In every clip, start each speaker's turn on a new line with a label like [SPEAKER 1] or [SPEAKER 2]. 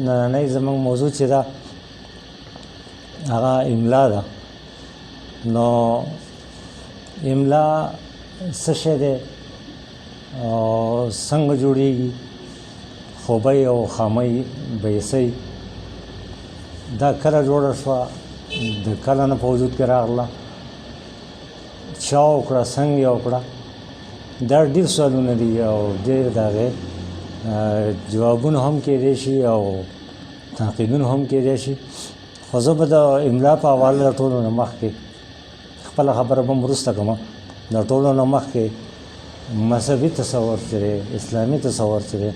[SPEAKER 1] نننۍ زموږ موضوع چې ده هغه املا ده. نو املا څه شی دی او څنګه جوړیږي، خوبۍ او خامۍ به یې څه دا کله جوړه شوه، د کله نه په وجود کې راغله، چا وکړه، څنګه یې وکړه. دا ډېر سوالونه دي او ډېر د هغې جوابونه هم کېدای شي او تنقیدونه هم کېدای شي. خو زه به د املا په حواله د ټولو نه مخکې خپله خبره به هم وروسته کومه. د ټولو نه مخکې مذهبي تصور چې دی، اسلامي تصور چې دی،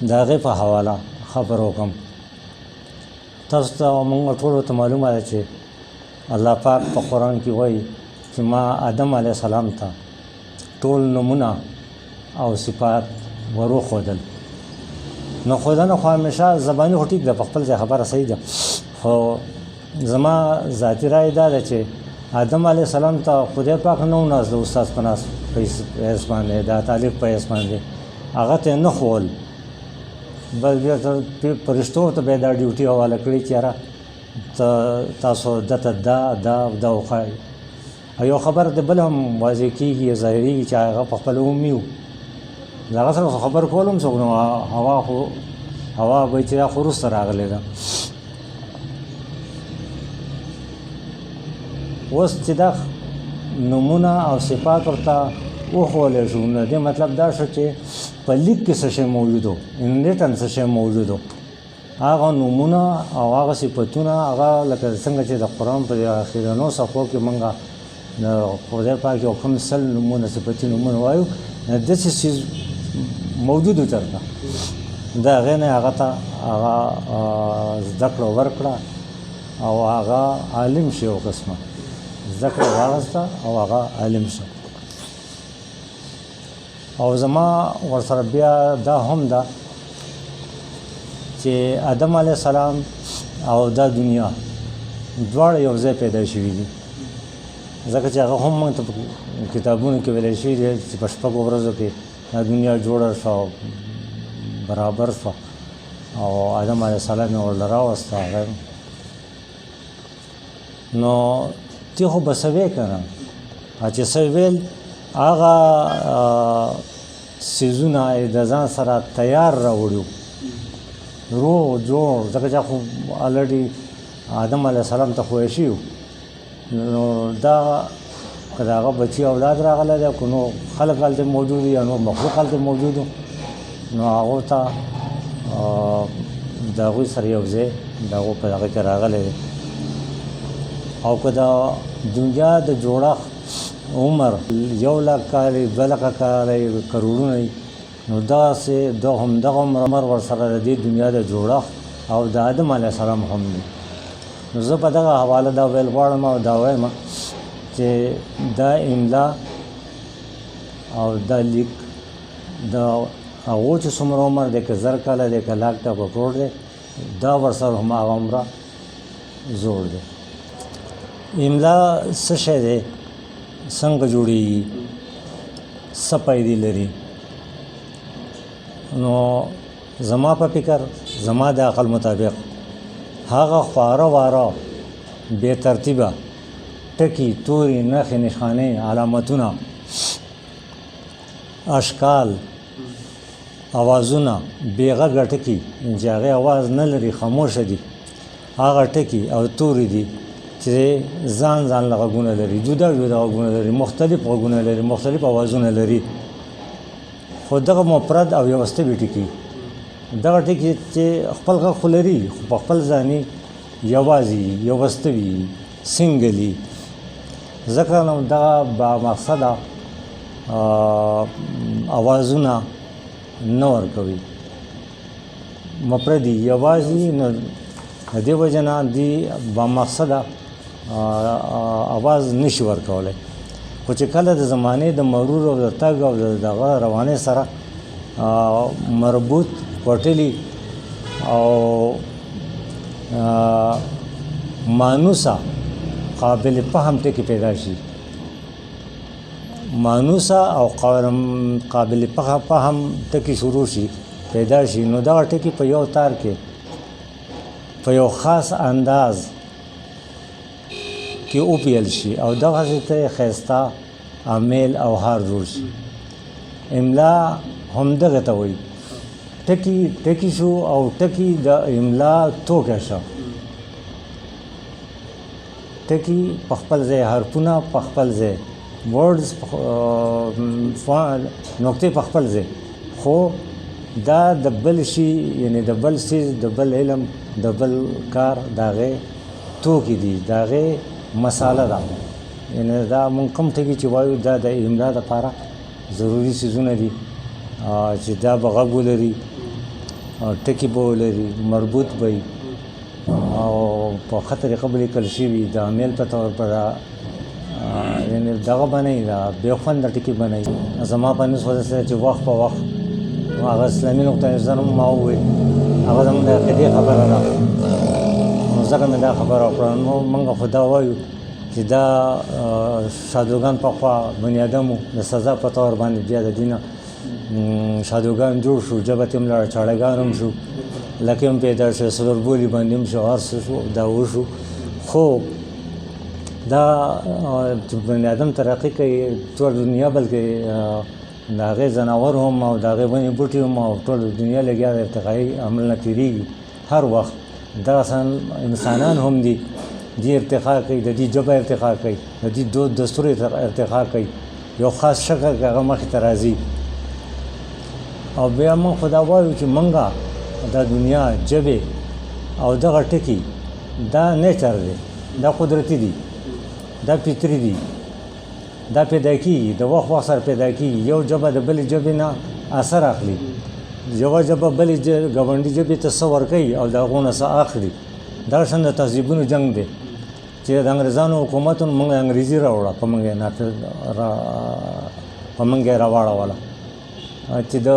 [SPEAKER 1] د هغې په حواله خبر وکړم. تاسو ته مونږ ټولو ته معلومه ده چې الله پاک په قرآن کې وایي چې ما آدم علیه السلام ته ټول نومونه او صفات وروښودل. نو ښودنه خو همیشه زباني خو ټیک ده، په خپل ځای خبره صحیح ده، خو زما ذاتي رایې دا ده چې آدم علیه السلام ته خدای پاک نه ونازده استاد په ناس په حیث باندې، دا طالب په حیث باندې هغه ته یې نه ښول، بس بیا فرشتو ته به یې دا ډیوټي حواله کړې چې یاره تاسو دته دا وښایئ. او یو خبره د بل هم واضح کېږي او ظاهرېږي چې هغه په خپله امي و، د هغه سره خو خبر کول هم څوک نه، هوا به چې دا خو وروسته راغلی ده. اوس چې دا نومونه او صفات ورته وښولی شو، نو دې مطلب دا شو چې په لیک کې څه شی موجود و، انریټن څه شی موجود و، هغه نومونه او هغه صفتونه هغه لکه څنګه چې د قرآن په اخرنو صفحو کې موږ د خدای پاک یو کوم سل نومونه صفتي نومونه وایو، داسې څیز موجود و چېرته. د هغې نه هغه ته هغه زده کړه ورکړه او هغه عالم شي، یو قسمه زده کړه واخېسته او هغه عالم شو. او زما ورسره بیا دا هم ده چې آدم علیه السلام او دا دنیا دواړه یو ځای پیدا شوي دي، ځکه چې هغه هم موږ ته په کتابونو کې ویلی شوي دي چې په شپږو ورځو کې دا دنیا جوړه شوه او برابر شوه او آدم علیه السلام یې ورله راوسته. هغه نو تی خو به څه ویې که نه، چې څه ویل هغه څیزونه یې د ځان سره تیار راوړي، روغ جوړ، ځکه چې خو الرډي آدم علیه السلام ته ښویې شوي وو. نو دا که د هغه بچي اولاد راغلی دی، که نو خلک هلته موجود وي یا نور مخلوق هلته موجود و، نو هغو ته د هغوی سره یو ځای د هغو په هغه کې راغلی دی. او که د دنیا د جوړښت عمر 1,00,000 کاله 2,00,000 کاله کروڑونه وي، نو داسې همدغه عمر ورسره د دې دنیا د جوړښت او د آدم علیه السلام هم دی. نو زه په دغه حواله دا ویل غواړم او دا وایم چې دا املا او دا لیک د هغو چې څومره عمر دی، که 1,000 کاله دی، که 1,00,000 ته کروڑ دی، دا ورسره هم هغه عمره زوړ دی. املا څه شی دی، څنګه جوړیږي، څه پایدې لري؟ نو زما په فکر، زما د عقل مطابق هغه خواره واره بې ترتیبه ټکي، توري، نښې، نښانې، علامتونه، اشکال، اوازونه، بې غږه ټکي چې هغې اواز نه لري، خاموشه دي، هغه ټکي او توري دي چې ځان له غږونه لري، جدا غږونه لري، مختلف غږونه لري، مختلف اوازونه لري. خو دغه مفرد او یوستوي ټکي، دغه ټکي چې خپل غږ خو لري، خو په خپل ځاني یوازې یوستوي، سنګلي، ځکه نو دغه بامقصده اوازونه نه ورکوي، مفردي یوازې. نو د دې وجه نه دې بامقصده اواز نشي ورکولی. خو چې کله د زمانې د مرور او د تګ او دغه روانۍ سره مربوط وټلي او مانوسه قابل فهم ټکي پیدا شي، مانوسه او قابل فهم ټکي شروع شي پیدا شي، نو دغه ټکي په یو تار کې په یو خاص انداز کې وپیل شي او دغسې ته ښایسته امیل او هار جوړ شي. املا همدغه ته وایي. ټکي شو او ټکي د املا توګه شو. ټکي په خپل ځای، حرفونه په خپل ځای، ورډز نقطې په خپل ځای، خو دا د بل شي یعنی د بل څیز، د بل علم، د بل کار د هغې توکي دي، د هغې مساله ده. یعنی دا مونږ کوم ټکي چې وایو دا د املا دپاره ضروري څیزونه دي چې دا به غږ ولري، ټکي به ولري، مربوط به وي او په ښه طریقه به لیکل شوي د امیل په طور پر یعنې دغه به نه وي، بې خونده ټکي به نه وي. زما په نسبت سره چې وخت په وخت هغه اسلامي نقطه نظر هم ما وویل، هغه زموږ د عقیدې خبره ده، نو ځکه مې دا خبره وکړه. نو موږ خو دا وایو چې دا شادوګان پخوا بني ادم وو، د سزا په طور باندې بیا د دینه شادوګان جوړ شو، ژبه ترې هم لاړه، چاړهګان هم شو، لکۍ هم پیدا شوې، څلوربولي باندې هم شو، هر څه شو، دا وشو. خو دا چې بني ادم ترقي کوي ټول دنیا، بلکې د هغې ځناور هم او د هغې ونې بوټي هم او ټول دنیا لګیا د ارتقایي عمل نه تېرېږي. هر وخت دغسې انسانان هم دي، دې ارتقا کوي، د دې ژبه ارتقا کوي، د دې دود دستور ارتقا کوي، یو خاص شکل کې هغه مخې ته راځي. او بیا موږ خو دا وایو چې موږ دا دنیا، ژبې او دغه ټکي دا نیچر دی، دا قدرتي دي، دا فطري دي، دا پیدا کېږي، د وخت سره پیدا کېږي. یو ژبه د بلې ژبې نه اثر اخلي، یوه ژبه بلې ګاونډي ژبې ته څه ورکوي او د هغو نه څه اخلي. دا شان د تهذیبونو جنګ دی چې د انګریزانو حکومت موږ انګریزي راوړه، په موږ یې راواړوله، چې د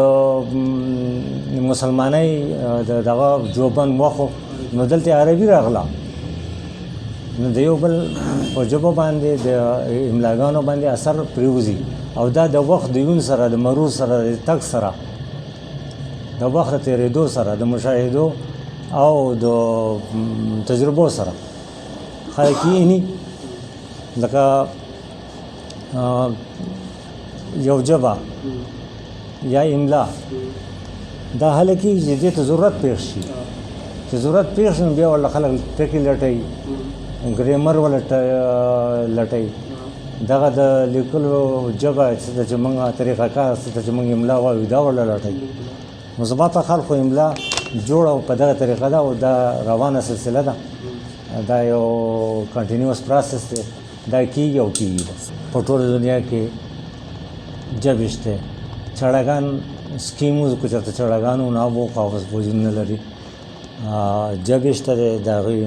[SPEAKER 1] مسلمانۍ دغه جوبن وخو نو دلته عربي راغله، نو د یو بل په ژبه باندې د املاګانو باندې اثر پرېوځي. او دا د وخت د یون سره، د مرور سره، د تګ سره، د وخت د تېرېدو سره، د مشاهدو او د تجربو سره خلک یې لکه یو ژبه یا املا دا هله کېږي چې دې ته ضرورت پېښ شي. چې ضرورت پېښ شي نو بیا ورله خلک ټکي لټوي، ګریمر لټوي، دغه د لیکلو ژبه چې موږ طریقه کار چې موږ املا وایو دا ورله لټوي. نو زما په خیال خو املا جوړه په دغه طریقه ده او دا روانه سلسله ده، دا یو کنټینیوس پروسس دی، دا کېږي او کېږي. په ټوله دنیا کې ژبې شته. چاړهګان سکیموز که چېرته چاړهګانو نابو قابض وجود نه لري، ژبې شته دی، د هغوی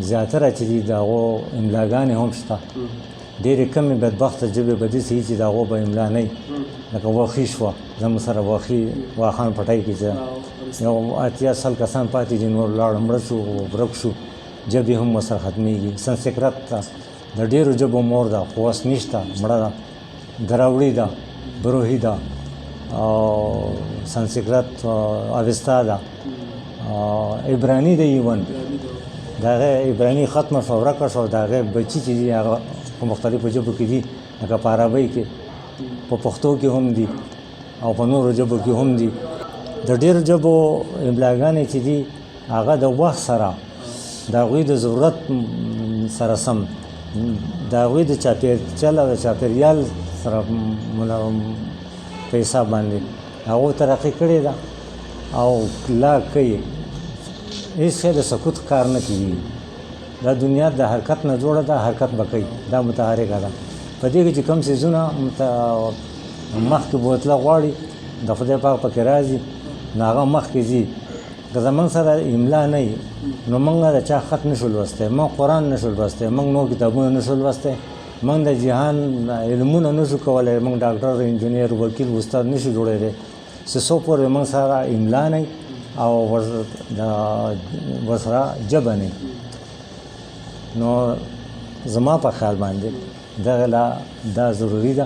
[SPEAKER 1] زیاتره چې دي د هغو املاګانې هم شته. ډېرې کمې بدبخته ژبې به داسې وي چې د هغو به املا نه وي، لکه وښي شوه، زموږ سره وښي واخان پټی کې چې یو 80 کسان پاتې دي، نور لاړ مړه شو، ورک شو، ژبې هم ورسره ختمېږي. سنسکرت د ډېرو ژبو مور ده، خو اوس نشته، مړه ده. دراوړي ده، بروهي ده، او سنسکرت اوستا ده، عبراني ده، ایون د هغې عبراني ختمه شوه، ورکه شوه. د هغې بچي چې دي هغه په مختلفو ژبو کې دي، لکه په عربۍ کې، په پښتو کې هم دي او په نورو ژبو کې هم دي. د ډېرو ژبو املاګانې چې دي هغه د وخت سره، د هغوی د ضرورت سره سم، د هغوی د چاپېریال او د چاپېریال سره په حساب باندې هغو ترقي کړې ده او لا کوي. هېڅ شی د سکوت کار نه کوي. دا دنیا د حرکت نه جوړه ده، حرکت به کوي، دا متحرکه ده. په دې کې چې کوم څیزونه مخکې بوتله غواړي، د خدای پاک پکې راځي، نو هغه مخکې ځي. که زموږ سره املا نه وي نو موږ د چا خط نشو لوستی، موږ قرآن نشو لوستی، موږ نور کتابونه نشو لوستی، موږ د جهان علمونه نشو کولی، موږ ډاکټر، انجینیر، وکیل، استاد نشو جوړېدی چې څو پورې موږ سره املا نه وي او ورسره ژبه نه وي. نو زما په خیال باندې دغه دا ضروري ده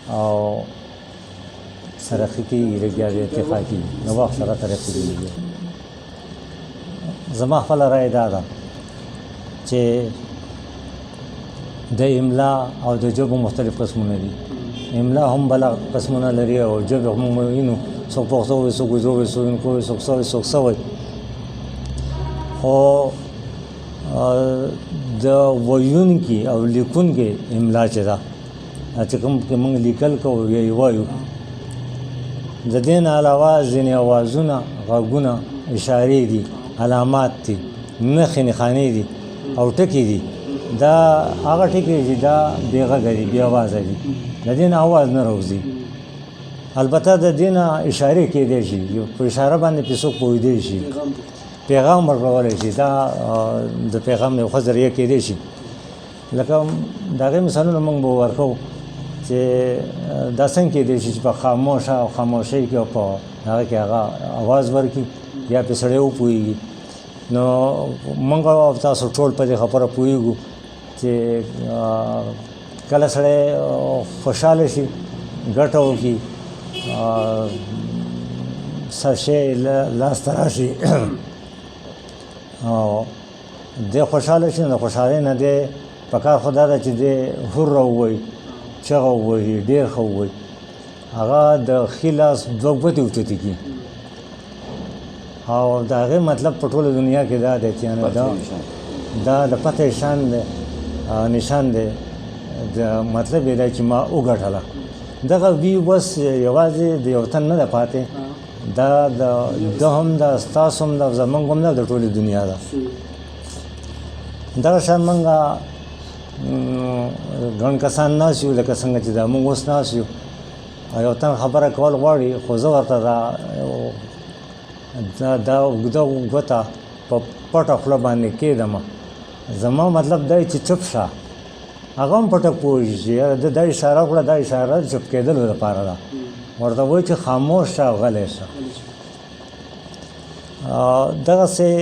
[SPEAKER 1] او ترقي کېږي، لږ بیا ارتقا کېږي، نو وخت سره ترقي کېږي. زما خپله رایه دا ده چې د املا او د ژبو مختلف قسمونه دي. املا هم بله قسمونه لري او ژبې هم وینو، څوک پښتو وایي، څوک اردو وایي، څوک انکو وایي، څوک څه وایي، څوک څه وایي. خو د ویونکي او لیکونکي املا چې ده، چې کوم کې موږ لیکل کوو یا یې وایو، د دې نه علاوه ځینې اوازونه، غږونه، اشارې دي، علامات دي، نښې نښانې دي او ټکي دي. دا هغه ټکي چې دا بې غږه دي، بې اوازه دي، د دې نه اواز نه راوځي. البته د دې نه اشارې کېدی شي، په اشاره باندې پرې څوک پوهېدی شي، پیغام ورکولی شي، دا د پیغام یو ښه ذریعه کېدی شي. لکه د هغې مثالونه موږ به ورکوو چې دا څنګه کېدی شي چې په خاموشه او خاموشۍ کې او په هغه کې هغه اواز ورکړي یا پرې سړی وپوهېږي. نو موږ او تاسو ټول په دې خبره پوهېږو چې کله سړی خوشحاله شي، ګټه وکړي، څه شی لاسته راشي او دی خوشحاله شي، نو د خوشحالۍ نه دی پکار خو دا ده چې دی هور راووایي، چغه ووهي، ډېر ښه ووایي. هغه د ښي لاس دوه ګوتې اوچتې کړي او د هغې مطلب په ټوله دنیا کې دا دی چې دا د فتح نشان دی. د مطلب یې دی چې ما وګټله. دغه وي بس یوازې د یو تن نه ده پاتې، دا د هم ده، ستاسو هم ده، زموږ هم ده، د ټولې دنیا ده. دغه شان موږ ګڼ کسان ناست یو، لکه څنګه چې دا موږ اوس ناست یو، یو تن خبره کول غواړي، خو زه ورته دا اوږده ګوته په پټه خوله باندې کېږدم. زما مطلب دی چې چپ شه. هغه هم پټه پوه شي چې یاره ده دا اشاره وکړه، دا اشاره د چپ کېدلو لپاره ده. ورته وایي چې خاموش شه او غلی شه. دغسې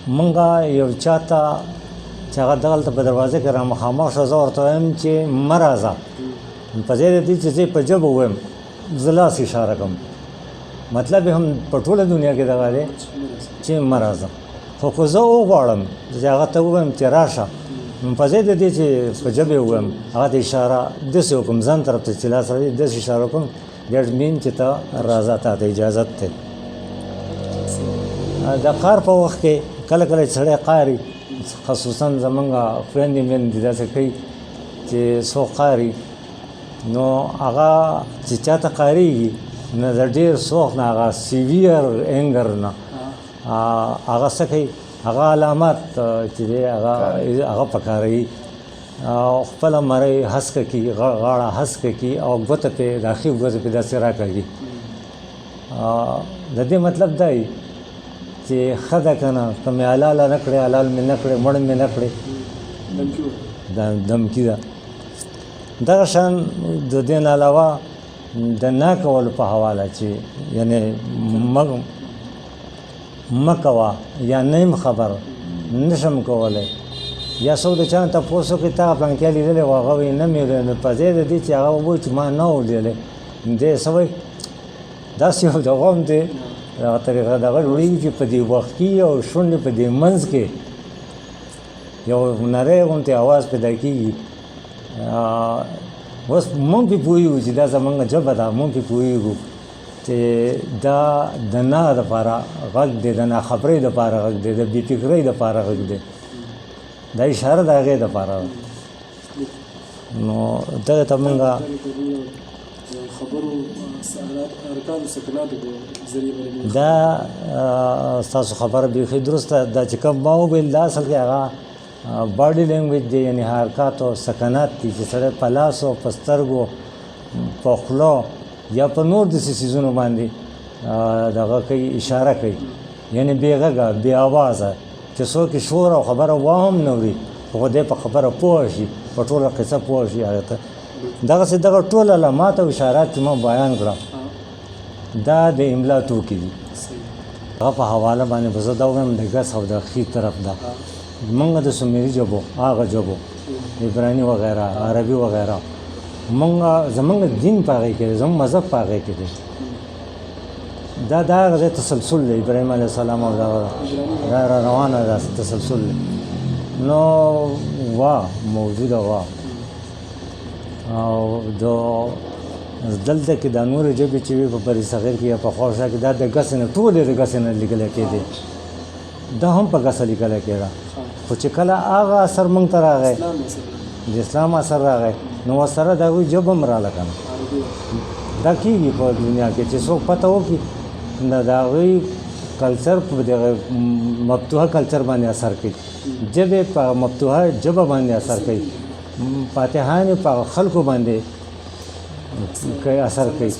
[SPEAKER 1] موږ یو چا ته چې هغه دغلته په دروازه کې را مخامخ شه، زه ورته وایم چې مه راځه. په ځای د دې چې زه په ژبه ووایم، زه لاس اشاره کوم. مطلب یې هم په ټوله دنیا کې دغه دی چې مه راځه. خو که زه وغواړم چې هغه ته ووایم چې راشه، نو په ځای د دې چې په ژبه یې ووایم، هغه ته اشاره داسې وکړم ځان طرف ته چې لاس راځي، داسې اشاره وکړم دیټ مین چې ته راځه، تا ته اجازت دی. د قار په وخت کې کله کله چې سړی قاري، خصوصا زمونږ خویندې میندې داسې کوي چې څوک قاري، نو هغه چې چاته قاریږي نه د ډېر سوخت نه، هغه سیویر اینګر نه هغه څه کوي، هغه علامات چې دی هغه پکاروي او خپله مرۍ هسکه کړي، غاړه هسکه کړي او ګوته پرې د ښي ګوته پرې داسې راکاږي. د دې مطلب دا وي چې ښه ده که نه، که مې حلاله نه کړې، حلال مې نه کړې، مړ مې نه کړې، دمکي ده. دغه شان د دې نه علاوه د نه کولو په حواله چې یعنې مه کوه یا نه یم خبر، نشم کولی، یا څوک د چا نه تپوس وکړي تا پلانکیا لیدلی و، هغه وایي نه مې لیدلی، نو په ځای د دې چې هغه ووایي چې ما نه و لیدلی، دی څه وایي داسې یو دغه هم دی دغه طریقه دغه جوړېږي چې په دې وښکي او شونډې په دې منځ کې یو نری غوندې اواز پیدا کېږي. اوس مونږ پرې پوهېږو چې دا زموږ ژبه ده، مونږ پرې پوهېږو چې دا د نه دپاره غږ دی، د ناخبرۍ دپاره غږ دی، د بې فکرۍ دپاره غږ دی، دا اشاره د هغې دپاره ده. نو دغې ته مونږ دا ستاسو خبره بیخي درسته دا چې کوم ما وویل، دا اصل کې هغه باډي لینګویج دی، یعنې حرکات او سکنات دي چې سړی په لاسو، په سترګو، په خولو یا په نور داسې څیزونو باندې دغه کوي، اشاره کوي، یعنې بې غږه، بې اوازه، چې څوک یې شور او خبره واهم نه اوري، خو دی په خبره پوه شي، په ټوله قصه پوه شي هغې ته. دغسې دغه ټول علامات او اشارات چې ما بیان کړه دا د املا توکي دي. هغه په حواله باندې به زه دا ووایم د ګس او د ښي طرف ده. موږ د سومري ژبو، هغه ژبو، عبراني وغیره، عربي وغیره، زمونږ دین په هغې کې دی، زمونږ مذهب په هغې کې دی. دا غږ تسلسل دی ابراهیم علیه السلام او دا را روانه ده تسلسل دی نو وا موجوده وا او دلته کې دا نورې ژبې چې وي په بر صغیر کې یا په خواوشا کې دا د ګسې نه ټولې د ګسې نه لیکلی کېدې دا هم په ګسه لیکلی کېده خو چې کله هغه اثر موږ ته راغی د اسلام اثر راغی نو ورسره د هغوی ژبه هم راغله که نه دا کېږي په دنیا کې چې څوک پته وکړي د هغوی کلچر په دغه مفتوحه کلچر باندې اثر کوي ژبې په مفتوحه ژبه باندې اثر کوي فاتحان په خلکو باندې اثر کوي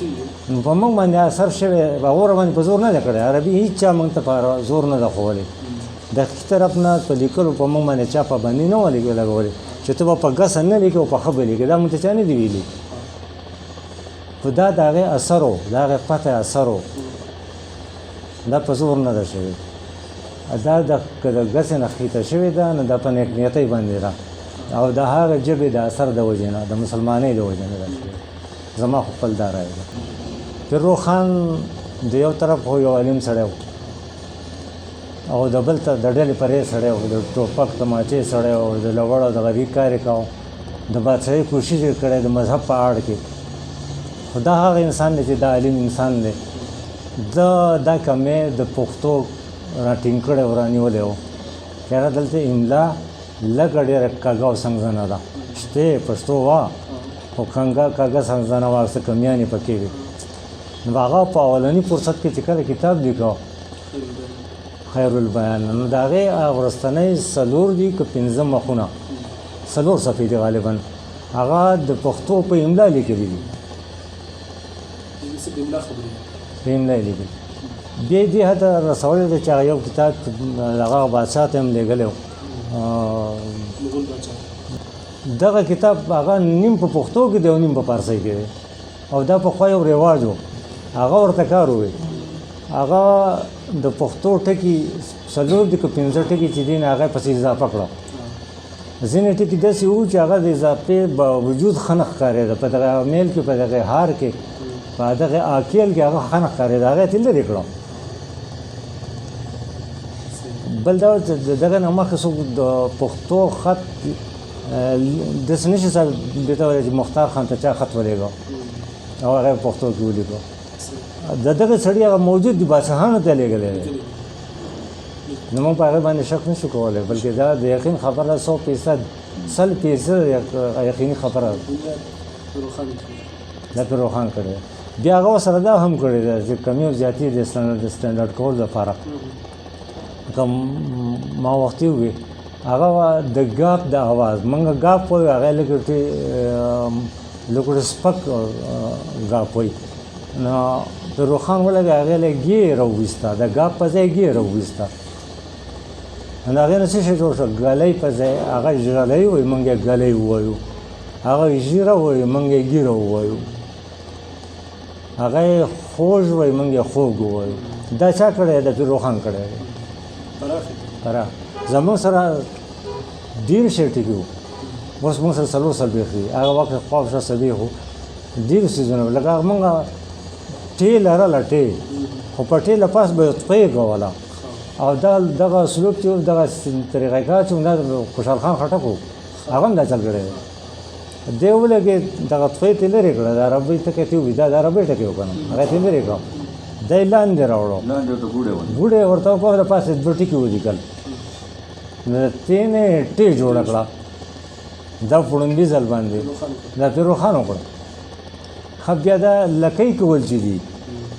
[SPEAKER 1] نو په موږ باندې اثر شوی هغو باندې په زور نه دی کړی عربي هېڅ چا موږ ته په زور نه ده ښوولی دقیق طرف نه په لیکلو په موږ باندې چا پابندي نه وه لګولې چې ته به په ګسه نه لیکې او په ښه به لیکې دا موږ ته چا نه دي ویلي خو دا د هغې اثر و د هغې پته اثر و دا په زور نه ده شوې دا که د ګسې نه خیته شوې ده نو دا په نیک نیتۍ باندې ده او د هغه ژبې د اثر د وجې نه د مسلمانۍ د وجې نه ده شوې زما خو خپل دا رایه ده پیرو خان د یو طرف خو یو عالم سړی و او د بل ته د ډلې پرې سړی و د ټوپک تماچې سړی و د لوړ او د غریب کار یې کاوه د بادشاهۍ کوشش یې کړی د مذهب په اړه کې خو دا هغه انسان دی چې دا عالم انسان دی دا کمې د پښتو راټینګ کړی او رانیولی و چې هغه دلته املا لږه ډېره کږه او سنګزنه ده شته پښتو وه خو کږه سنګزنه وه څه کمیانې پکې وي نو هغه په اولني فرصت کې چې کله کتاب لیکه خیر البیان نو د هغې وروستنی څلور دي که پنځه مخونه څلور صفحې دي غالبا هغه د پښتو په املا لیکلي دي په املا یې لیکلي بیا یې دې حده رسولی دی چې هغه یو کتاب هغه بادشاه ته هم لیږلی و دغه کتاب هغه نیم په پښتو کې دی او نیم په فارسۍ کې دی او دا پخوا یو رواج و هغه ورته کار ووی هغه د پښتو ټکي څلور دي که پنځه ټکي چې دي نو هغه یې پسې اضافه کړه ځینې ټکي داسې وو چې هغه د اضافې باوجود ښه نه ښکارېده په دغه میل کې په دغه هار کې په دغه آکیل کې هغه ښه نه ښکارېده هغه یې ترې لرې کړه بل دا چې دغه نه مخکې څوک د پښتو خط داسې نه شي دې ته وایي چې مختار خان ته چا خط ولېږه او هغه یې پښتو کې ولیکه د دغه سړي هغه موجود دي بادشاهانو ته لېږلی دی نو موږ په هغې باندې شک نه شو کولی بلکې دا د یقین خبره 100% 100% یقیني خبره ده دا پرې روښان کړی بیا هغه ورسره دا هم کړې ده چې کمې او زیاتې د سټنډرډ کولو دپاره که ما وختي ووي هغه د ګاپ د اواز موږ ګاپ وایو هغه لږ سپک ګاپ وایي نو د روښان ولګه هغې له ګې راوویسته د ګاپ په ځای ګې راوویسته نو د هغې نه څه شی جوړ شو ګلی په ځای هغه ژغلی وایي موږ یې ګلی ووایو هغه ژیره وایي موږ یې ګیره ووایو هغه یې خوږ وایي موږ یې خوږ ووایو دا چا کړی دی پیر روښان کړی دی پراخ زموږ سره ډېر شی ټکي وو اوس موږ سره څلور څلوېښت دي هغه وخت خواوشا څلوېښت وو ډېر څیزونه لکه موږ ټې لرله ټې خو په ټې له پاس به یې طفې کوله او دغه اسلوب چې دغه طریقه کار چې دا خوشحال خان خټک و هغه هم دا چل کړی دی دی ولګېد دغه طفې ته یې لرې کړه د عربۍ ټکی ته ووي دا د عربۍ ټکی و که نه هغه ته یې لرې کړه دا یې لاندې راوړو ګوډې ورته وکړه د پاسه دوه ټکي ولیکل نو د تې نه یې ټې جوړه کړه دا پړومبي ځل باندې دا پیر روښان وکړه ښه بیا دا لکۍ کول چې دي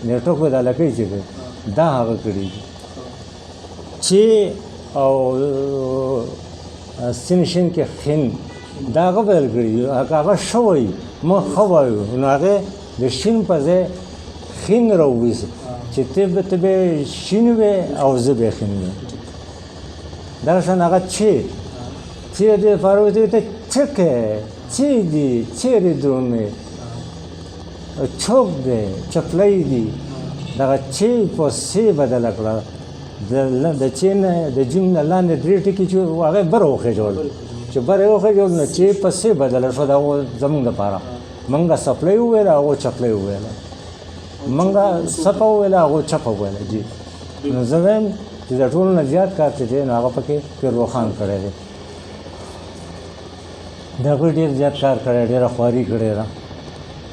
[SPEAKER 1] نیټوک به دا لکۍ چې دی دا هغه کړي دي چې او سین شین کې خین دا هغه بدل کړي دي هغه ښه وایي موږ ښه وایو نو هغې د شین په ځای خین راوویسو چې ته به شین وې او زه به خین وې دغه شان هغه چې دې لپاره ورته ته چکې چې دي چیرې درومې چوک دی چپلی دی دغه چې په سې بدله کړه د چې نه د جیم نه لاندې درې ټکي چې هغه بره وخېژول چې بره یې وخېژول نو چې په سې بدله شوه دا زموږ دپاره موږ سپلی وویله هغو چپلی وویله منګه سپه وویله هغو چپه وویله جي نو زه وایم چې د ټولو نه زیات کار چې دی نو هغه پکې پیروخان کړی دی د هغوی ډېر زیات کار کړی ډېره خواري کړې ده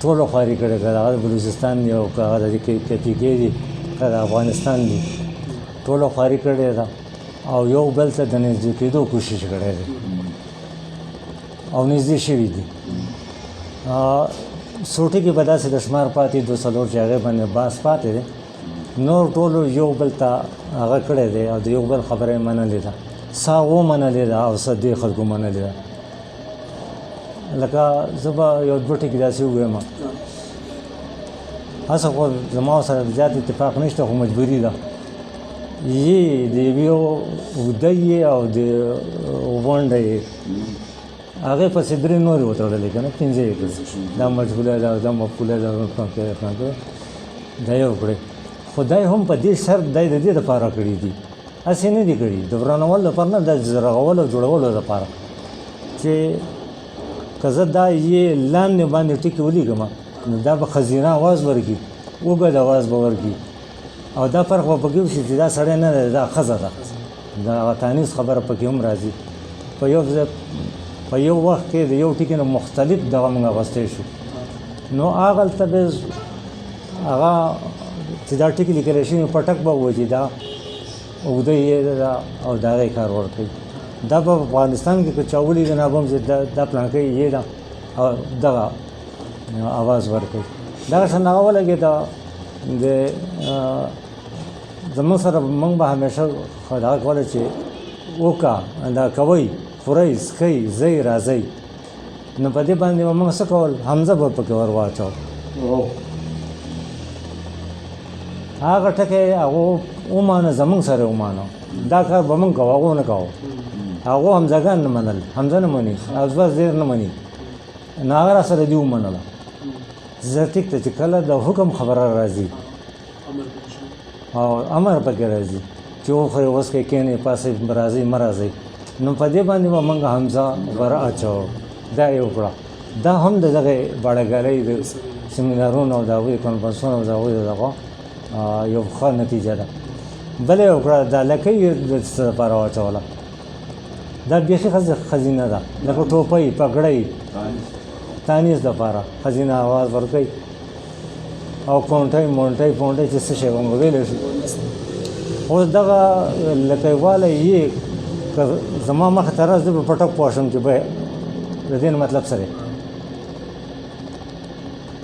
[SPEAKER 1] ټولو خواري کړې ده هغه د بلوچستان دی او که هغه د KPK دي که د افغانستان دي ټولو خواري کړې ده او یو بل ته د نږدې کېدو کوشش کړی دی او نږدې شوي دي سوټي کې به داسې د شمار پاتې 2 چې هغې باندې باس پاتې دی نور ټولو یو بل ته هغه کړی دی او د یو بل خبره یې منلې ده څه هغو منلې ده او څه دې خلکو منلې ده لکه زه به یو 2 ټکي داسې ووایم هسه خو زما سره زیات اتفاق نشته خو مجبوري ده یې د یوې اوږده یې او د غونډه یې هغې پسې 3 نورې وتړلې که نه 5 یې کړې دا مجهوله ده دا مفعوله ده دا یې وکړې خو دا هم په دې شرط دی د دې دپاره کړي دي هسې نه دي کړي د ورانولو دپاره نه د رغولو او جوړولو دپاره چې که زه دا یې لاندې باندې ټکي ولیکم نو دا به ښځینه اواز ورکړي اوږد اواز به ورکړي او دا فرق به پکې وشي چې دا سړی نه دی دا ښځه ده دا هغه تانیث خبره پکې هم راځي په یو وخت کې د یو ټکي نه مختلف دغه موږ اغوستی شو نو هغلته به هغه چې دا ټکي لیکلی شوي پټک به ووایي چې دا اوږده یې ده او د هغې کار ورکوي دا په افغانستان کې که چا ولیدل نه به هم چې دا پلانکۍ یې ده او دغه اواز ورکوي دغه شان هغه ولګېده د زموږ سره موږ به همیشه دغه کوله چې وکړه دا کوئ خورئ څښئ ځئ راځئ نو په دې باندې به موږ څه کول حمزه به پکې ور واچو هغه ټکی هغو ومانه زموږ سره یې ومانه دا کار به موږ کوو هغو نه کوو هغو حمزهګان نه منل حمزه نه مني اوزبه زیر نه مني نو هغه را سره دې ومنله زه ټیک ته چې کله د حکم خبره راځي او امر پکې راځي چې وخورئ وڅښئ کښېنئ پاسئ راځئ مه راځئ نو په دې باندې به موږ حمزه ور اچوو دا یې وکړه دا هم د دغې باړهګالۍ د سیمینارونو او د هغوی کنفرانسونو او د هغوی د دغه یو ښه نتیجه ده بله یې وکړه دا لکۍ یې د څه دپاره واچوله دا بیخي ښځینه ده لکه ټوپۍ پګړۍ تانیث دپاره ښځینه اواز ورکوي او کونټۍ مونټۍ پونټۍ چې څه شی به موږ ویلی شو اوس دغه لکۍ یې که زما مخې ته راز زه به پټک پوه شم چې د دې نه مطلب څه دی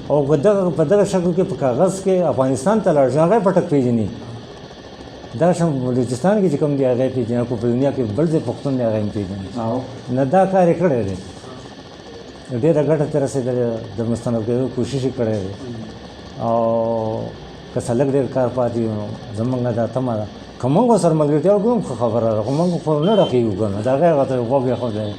[SPEAKER 1] او په دغه شکل کې په کاغذ کې افغانستان ته لاړ شي هغه پټک پېژني دا شم بلوچستان کې چې کوم دی هغه پېژني خو په دنیا کې بل ځای پښتون دی هغه هم پېژني نه دا کار یې کړی دی ډېره ګټه ته رسېدلې د مستند کېدو کوشش یې کړی دی او که څه لږ ډېر کار پاتې وي نو زموږ دا تمه ده که موږ ورسره ملګرتیا وکړو هم ښه خبره ده خو موږ خو نه ډکېږو که نه د هغې هغه ته غوږ ایښودی